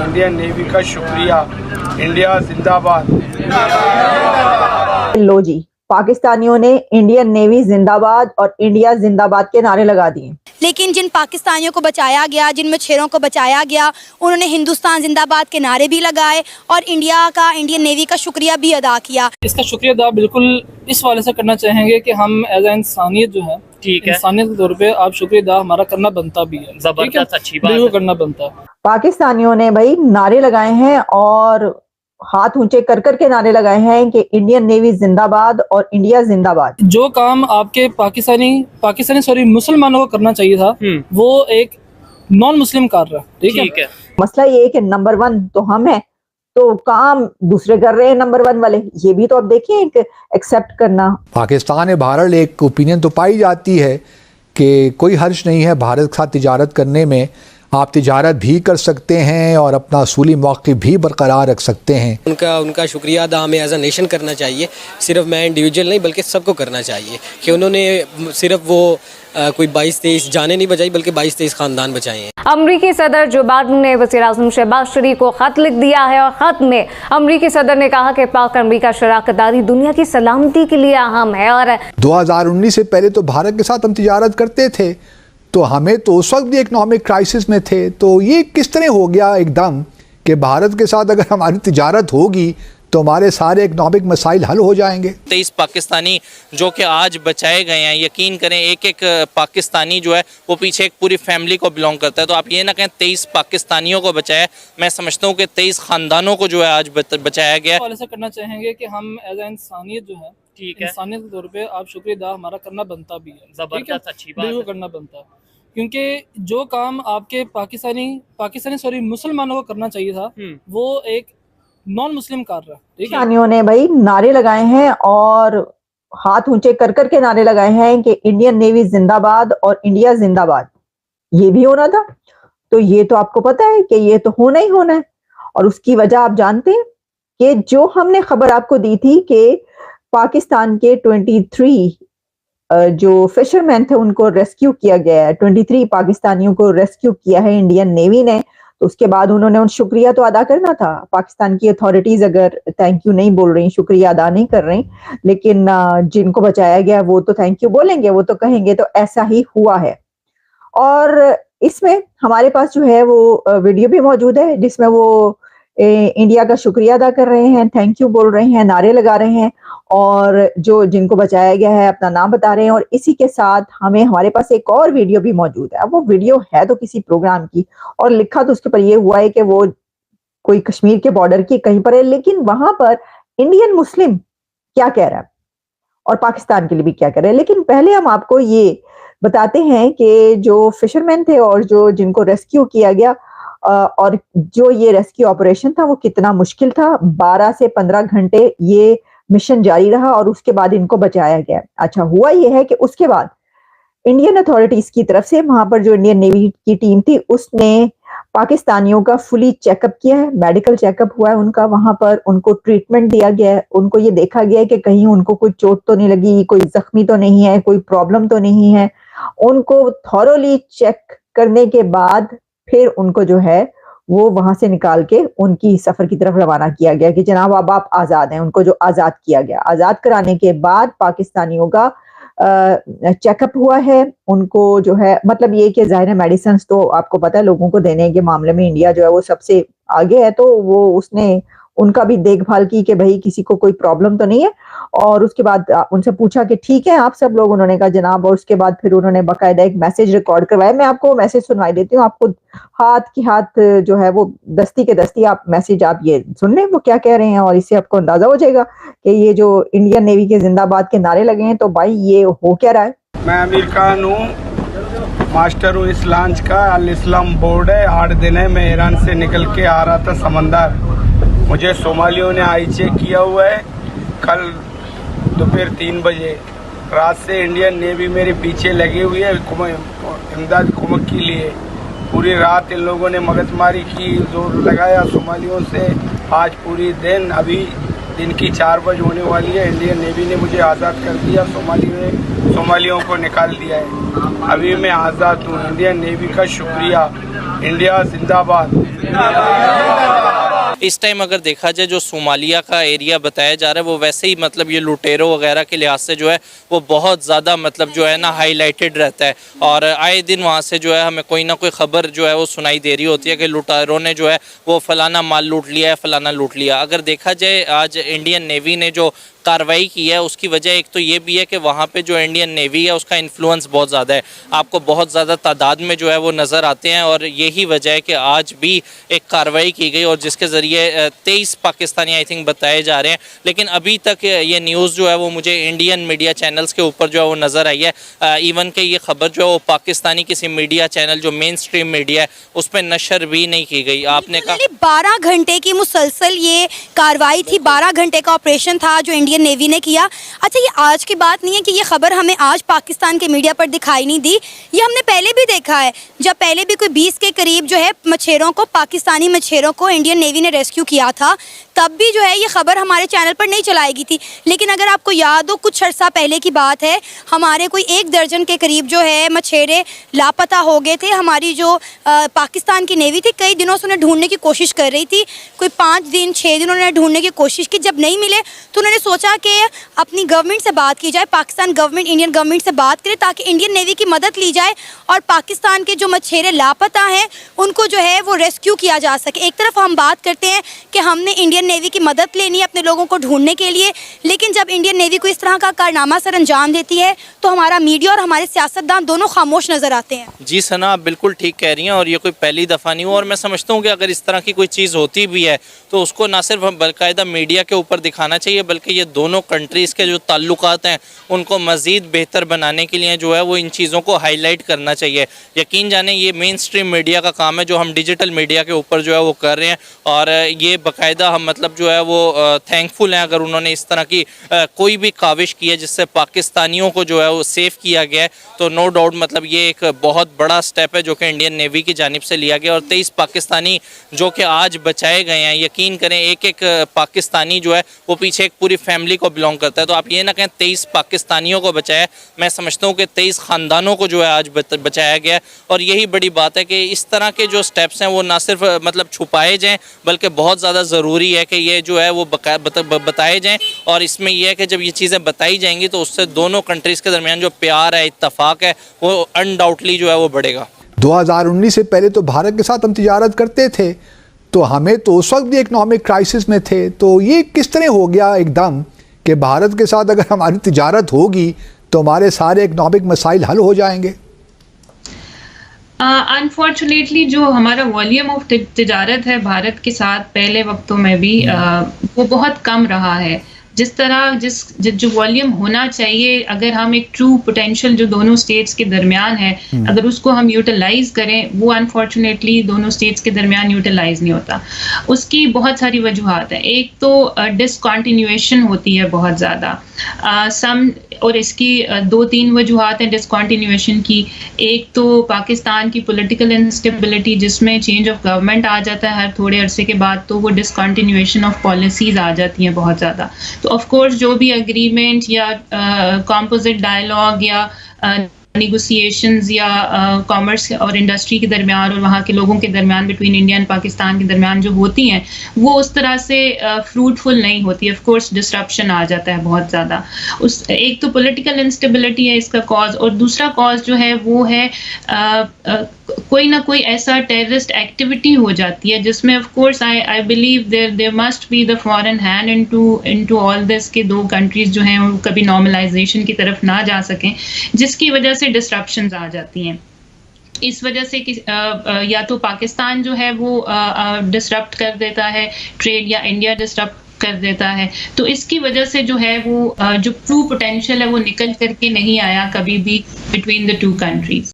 Indian navy का शुक्रिया। India जिंदाबाद। लो जी, पाकिस्तानियों ने इंडियन नेवी जिंदाबाद और इंडिया जिंदाबाद के नारे लगा दिए। लेकिन जिन पाकिस्तानियों को बचाया गया, जिन मछेरों को बचाया गया, उन्होंने हिंदुस्तान जिंदाबाद के नारे भी लगाए और इंडियन नेवी का शुक्रिया भी अदा किया। इसका शुक्रिया अदा बिल्कुल इस वाले से करना चाहेंगे कि हम एज ए इंसानियत जो है, ठीक है, इंसानियत के तौर पे आप शुक्रिया अदा हमारा करना बनता भी है। जबरदस्त, अच्छी बात बिल्कुल है। करना बनता है। पाकिस्तानियों ने भाई नारे लगाए हैं और हाथ ऊंचे कर कर के नारे लगाए हैं कि इंडियन नेवी जिंदाबाद और इंडिया जिंदाबाद। जो काम आपके पाकिस्तानी मुसलमानों को करना चाहिए था, वो एक नॉन मुस्लिम कर रहा है। ठीक है। मसला ये है कि नंबर 1 तो हम हैं, तो काम दूसरे कर रहे हैं नंबर 1 वाले। ये भी तो आप देखिए एक एक्सेप्ट करना। पाकिस्तान है भारत, एक ओपिनियन तो पाई जाती है कि कोई हर्ज नहीं है भारत के साथ तिजारत करने में। आप तिजारत भी कर सकते हैं और अपना असूली मौक़िफ़ भी बरकरार रख सकते हैं। उनका शुक्रिया अदा हमें एज अ नेशन करना चाहिए। सिर्फ मैं इंडिविजुअल नहीं बल्कि सबको करना चाहिए कि उन्होंने सिर्फ वो कोई 22-23 जाने नहीं बचाई बल्कि 22-23 ख़ानदान बचाए हैं। अमरीकी सदर जो बाइडेन ने वज़ीर आज़म शहबाज शरीफ को ख़त लिख दिया है और ख़त में अमरीकी सदर ने कहा कि पाक अमरीका शराकतदारी दुनिया की सलामती के लिए अहम है। और 2019 से पहले तो भारत के साथ हम तिजारत करते थे, तो हमें तो उस वक्त भी इकनॉमिक क्राइसिस में थे। तो ये किस तरह हो गया एकदम कि भारत के साथ अगर हमारी तिजारत होगी तो हमारे सारे इकनॉमिक मसाइल हल हो जाएंगे। 23 पाकिस्तानी जो कि आज बचाए गए हैं, यकीन करें एक एक पाकिस्तानी जो है वो पीछे एक पूरी फैमिली को बिलोंग करता है। तो आप ये ना कहें 23 पाकिस्तानियों को बचाया, मैं समझता हूँ कि 23 ख़ानदानों को जो है आज बचाया गया है। ऐसा करना चाहेंगे कि हम एज ए इंसानियत जो है, ठीक है, इंसानियत के तौर पे आप शुक्रिया अदा हमारा करना बनता भी है। जबरदस्त, अच्छी बात बिल्कुल है। करना बनता है, क्योंकि जो काम आपके पाकिस्तानी मुसलमानों को करना चाहिए था, वो एक नॉन मुस्लिम कर रहा है। पाकिस्तानियों ने भाई नारे लगाए हैं और हाथ ऊंचे कर कर के नारे लगाए हैं कि इंडियन नेवी जिंदाबाद और इंडिया जिंदाबाद। ये भी होना था, तो ये तो आपको पता है कि ये तो होना ही होना है। और उसकी वजह आप जानते हैं कि जो हमने खबर आपको दी थी कि पाकिस्तान के 23 जो फिशरमैन थे उनको रेस्क्यू किया गया है। 23 पाकिस्तानियों को रेस्क्यू किया है इंडियन नेवी ने। तो उसके बाद उन्होंने उन शुक्रिया तो अदा करना था। पाकिस्तान की अथॉरिटीज अगर थैंक यू नहीं बोल रही, शुक्रिया अदा नहीं कर रही, लेकिन जिनको बचाया गया वो तो थैंक यू बोलेंगे, वो तो कहेंगे। तो ऐसा ही हुआ है। और इसमें हमारे पास जो है वो वीडियो भी मौजूद है जिसमें वो इंडिया का शुक्रिया अदा कर रहे हैं, थैंक यू बोल रहे हैं, नारे लगा रहे हैं और जो जिनको बचाया गया है अपना नाम बता रहे हैं। और इसी के साथ हमारे पास एक और वीडियो भी मौजूद है। अब वो वीडियो है तो किसी प्रोग्राम की और लिखा तो उसके ऊपर ये हुआ है कि वो कोई कश्मीर के बॉर्डर की कहीं पर है, लेकिन वहां पर इंडियन मुस्लिम क्या कह रहा है और पाकिस्तान के लिए भी क्या कह रहा है। लेकिन पहले हम आपको ये बताते हैं कि जो फिशरमैन थे और जो जिनको रेस्क्यू किया गया और जो ये रेस्क्यू ऑपरेशन था वो कितना मुश्किल था। 12 से 15 घंटे ये मिशन जारी रहा और उसके बाद इनको बचाया गया। अच्छा, हुआ ये है कि उसके बाद इंडियन अथॉरिटीज की तरफ से वहां पर जो इंडियन नेवी की टीम थी उसने पाकिस्तानियों का फुली चेकअप किया है, मेडिकल चेकअप हुआ है उनका। वहां पर उनको ट्रीटमेंट दिया गया है, उनको ये देखा गया है कि कहीं उनको कोई चोट तो नहीं लगी, कोई जख्मी तो नहीं है, कोई प्रॉब्लम तो नहीं है। उनको थॉरोली चेक करने के बाद फिर उनको जो है वो वहां से निकाल के उनकी सफर की तरफ रवाना किया गया कि जनाब अब आप आजाद हैं। उनको जो आजाद किया गया, आजाद कराने के बाद पाकिस्तानियों का चेकअप हुआ है। उनको जो है मतलब ये कि जाहिर है मेडिसिन तो आपको पता है लोगों को देने के मामले में इंडिया जो है वो सबसे आगे है, तो वो उसने उनका भी देखभाल की कि भाई किसी को कोई प्रॉब्लम तो नहीं है। और उसके बाद उनसे पूछा कि ठीक है आप सब लोग, उन्होंने कहा जनाब। और उसके बाद फिर उन्होंने बाकायदा एक मैसेज रिकॉर्ड करवाया। मैं आपको मैसेज सुनवाई देती हूँ, आपको हाथ जो है वो दस्ती के दस्ती आप मैसेज आप ये सुन लें वो क्या कह रहे हैं और इससे आपको अंदाजा हो जाएगा कि ये जो इंडियन नेवी के जिंदाबाद के नारे लगे हैं तो भाई ये हो क्या रहा है। मैं अमीर खान हूँ, मास्टर हूँ इस लॉन्च का। अल इस्लाम बोर्ड है। 8 दिन है, मैं ईरान से निकल के आ रहा था समंदर। मुझे सोमालियों ने आई चेक किया हुआ है। कल दोपहर 3 बजे रात से इंडियन नेवी मेरे पीछे लगी हुई है इमदाद कुमक के लिए। पूरी रात इन लोगों ने मगजमारी की, जोर लगाया सोमालियों से। आज पूरी दिन, अभी दिन की 4 बजे होने वाली है, इंडियन नेवी ने मुझे आज़ाद कर दिया। सोमालियों को निकाल दिया है। अभी मैं आज़ाद हूँ। इंडियन नेवी का शुक्रिया। इंडिया जिंदाबाद। इस टाइम अगर देखा जाए जो सोमालिया का एरिया बताया जा रहा है वो वैसे ही मतलब ये लुटेरों वगैरह के लिहाज से जो है वो बहुत ज़्यादा मतलब जो है ना हाईलाइटेड रहता है, और आए दिन वहाँ से जो है हमें कोई ना कोई ख़बर जो है वो सुनाई दे रही होती है कि लुटेरों ने जो है वो फलाना माल लूट लिया है, फलाना लूट लिया। अगर देखा जाए आज इंडियन नेवी ने जो कार्रवाई की है उसकी वजह एक तो ये भी है कि वहाँ पे जो इंडियन नेवी है उसका इन्फ्लुएंस बहुत ज़्यादा है, आपको बहुत ज़्यादा तादाद में जो है वो नज़र आते हैं, और यही वजह है कि आज भी एक कार्रवाई की गई और जिसके ज़रिए 23 पाकिस्तानी आई थिंक बताए जा रहे हैं। लेकिन अभी तक ये न्यूज़ जो है वो मुझे इंडियन मीडिया चैनल्स के ऊपर जो है वो नज़र आई है, इवन कि ये खबर जो है वो पाकिस्तानी किसी मीडिया चैनल जो मेन स्ट्रीम मीडिया है उस पर नशर भी नहीं की गई। आपने कहा 12 घंटे की मुसलसल ये कार्रवाई थी, 12 घंटे का ऑपरेशन था जो इंडियन नेवी ने किया। अच्छा, ये आज की बात नहीं है कि ये खबर हमें आज पाकिस्तान के मीडिया पर दिखाई नहीं दी, ये हमने पहले भी देखा है। जब पहले भी कोई 20 के करीब जो है मछेरों को, पाकिस्तानी मछेरों को इंडियन नेवी ने रेस्क्यू किया था, तब भी जो है ये खबर हमारे चैनल पर नहीं चलाएगी थी। लेकिन अगर आपको याद हो कुछ अर्सा पहले की बात है, हमारे कोई 1 दर्जन के करीब जो है मछेरे लापता हो गए थे। हमारी जो पाकिस्तान की नेवी थी कई दिनों से उन्हें ढूंढने की कोशिश कर रही थी, कोई 5 दिन 6 दिन उन्होंने ढूंढने की कोशिश की, जब नहीं मिले तो उन्होंने सोचा कि अपनी गवर्नमेंट से बात की जाए, पाकिस्तान गवर्नमेंट इंडियन गवर्नमेंट से बात करे ताकि इंडियन नेवी की मदद ली जाए और पाकिस्तान के जो मछेरे लापता हैं उनको जो है वो रेस्क्यू किया जा सके। एक तरफ हम बात करते हैं कि हमने इंडियन नेवी की मदद लेनी है अपने लोगों को ढूंढने के लिए, लेकिन जब इंडियन नेवी को इस तरह का कारनामा सर अंजाम देती है तो हमारा मीडिया और हमारे सियासतदान दोनों खामोश नजर आते हैं। जी सना, आप बिल्कुल ठीक कह रही हैं, और ये कोई पहली दफ़ा नहीं हुआ, और मैं समझता हूँ कि अगर इस तरह की कोई चीज़ होती भी है तो उसको ना सिर्फ बाकायदा मीडिया के ऊपर दिखाना चाहिए, बल्कि ये दोनों कंट्रीज़ के जो ताल्लुकात हैं उनको मज़ीद बेहतर बनाने के लिए जो है वो इन चीज़ों को हाईलाइट करना चाहिए। यकीन जाने ये मेन स्ट्रीम मीडिया का काम है जो हम डिजिटल मीडिया के ऊपर जो है वो कर रहे हैं, और ये बाकायदा हम मतलब जो है वो थैंकफुल हैं अगर उन्होंने इस तरह की कोई भी काविश की है जिससे पाकिस्तानियों को जो है वो सेफ़ किया गया है, तो नो डाउट मतलब ये एक बहुत बड़ा स्टेप है जो कि इंडियन नेवी की जानिब से लिया गया। और 23 पाकिस्तानी जो कि आज बचाए गए हैं, यकीन करें एक एक पाकिस्तानी जो है वो पीछे एक पूरी फैमिली को बिलोंग करता है, तो आप ये ना कहें 23 पाकिस्तानियों को बचाया, मैं समझता हूँ कि 23 ख़ानदानों को जो है आज बचाया गया है। और यही बड़ी बात है कि इस तरह के जो स्टेप्स हैं वो ना सिर्फ मतलब छुपाए जाएँ बल्कि बहुत ज़्यादा ज़रूरी है कि ये जो है वो बताए जाएँ, और इसमें यह है कि जब ये चीज़ें बताई जाएंगी तो उससे दोनों कंट्रीज़ के दरमियान जो प्यार है, इत्तफाक है, वो अनडाउटली जो है वो बढ़ेगा। 2019 से पहले तो भारत के साथ हम तिजारत करते थे, तो हमें तो उस वक्त भी इकनॉमिक क्राइसिस में थे, तो ये किस तरह हो गया एकदम कि भारत के साथ अगर हमारी तिजारत होगी तो हमारे सारे इकनॉमिक मसाइल हल हो जाएंगे? अनफॉर्चुनेटली जो हमारा वॉल्यूम ऑफ तिजारत है भारत के साथ पहले वक्तों में भी वो बहुत कम रहा है। जिस तरह जो वॉल्यूम होना चाहिए, अगर हम एक ट्रू पोटेंशियल जो दोनों स्टेट्स के दरमियान है अगर उसको हम यूटिलाइज करें, वो अनफॉर्चुनेटली दोनों स्टेट्स के दरमियान यूटिलाइज नहीं होता। उसकी बहुत सारी वजूहात हैं। एक तो डिसकॉन्टिन्यूएशन होती है बहुत ज़्यादा और इसकी 2-3 वजूहात हैं डिसकॉन्टिन्यूएशन की। एक तो पाकिस्तान की पॉलिटिकल इंस्टेबिलिटी, जिसमें चेंज ऑफ गवर्नमेंट आ जाता है हर थोड़े अरसे के बाद, तो वो डिसकॉन्टिन्यूएशन ऑफ पॉलिसीज़ आ जाती हैं बहुत ज़्यादा। तो ऑफ कोर्स जो भी एग्रीमेंट या कॉम्पोजिट डायलॉग या नेगोशिएशंस या कॉमर्स और इंडस्ट्री के दरमियान और वहाँ के लोगों के दरमियान, बिटवीन इंडिया एंड पाकिस्तान के दरमियान जो होती हैं, वो उस तरह से फ्रूटफुल नहीं होती। ऑफ कोर्स डिस्ट्रप्शन आ जाता है बहुत ज़्यादा। एक तो पॉलिटिकल इंस्टेबिलिटी है इसका कॉज, और दूसरा कॉज जो है वो है कोई ना कोई ऐसा टेररिस्ट एक्टिविटी हो जाती है जिसमें of course I believe there must be the foreign hand into all this, के दो कंट्रीज जो हैं वो कभी नॉर्मलाइजेशन की तरफ ना जा सकें, जिसकी वजह से डिस्ट्रप्शंस आ जाती हैं। इस वजह से या तो पाकिस्तान जो है वो डिस्टर्ब कर देता है ट्रेड, या इंडिया डिस्टर्ब कर देता है। तो इसकी वजह से जो है वो जो ट्रू पोटेंशियल है वो निकल करके नहीं आया कभी भी बिटवीन द टू कंट्रीज।